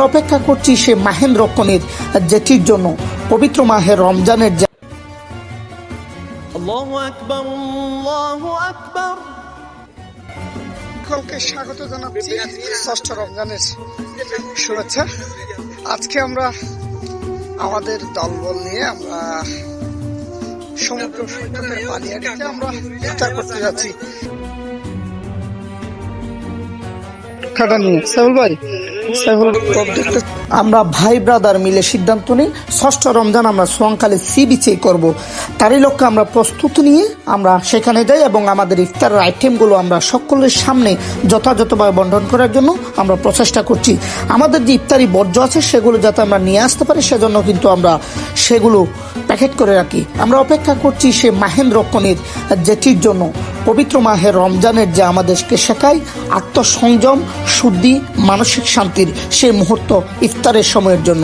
অপেক্ষা করছি সে মাহেন্দ্রক্ষণের যেটির জন্য পবিত্র মাহে রমজানের আল্লাহু আকবার আল্লাহু আকবার। সকলকে স্বাগত জানাচ্ছি ষষ্ঠ রমজানের শুভেচ্ছা। আজকে আমরা আমাদের দলবল নিয়ে আমরা সমুদ্র সৈকতের পানিয়াটিতে আমরা ইফতার করতে যাচ্ছি। আমরা ভাই ব্রাদার মিলে সিদ্ধান্ত নিই ষষ্ঠ রমজান আমরা সোয়াংখালী সি বিচে করব। তারই লক্ষ্যে আমরা প্রস্তুতি নিয়ে আমরা সেখানে যাই এবং আমাদের ইফতারের আইটেমগুলো আমরা সকলের সামনে যথাযথভাবে বন্টন করার জন্য আমরা প্রচেষ্টা করছি। আমাদের যে ইফতারি বর্জ্য আছে সেগুলো যাতে আমরা নিয়ে আসতে পারি সেজন্য কিন্তু আমরা সেগুলো প্যাকেট করে রাখি। আমরা অপেক্ষা করছি সে মাহেন্দ্রক্ষণের যেটির জন্য পবিত্র মাহে রমজানের যে আমাদেরকে শেখায় আত্মসংযম, শুদ্ধি, মানসিক শান্তির সেই মুহূর্ত ইফতারের সময়ের জন্য।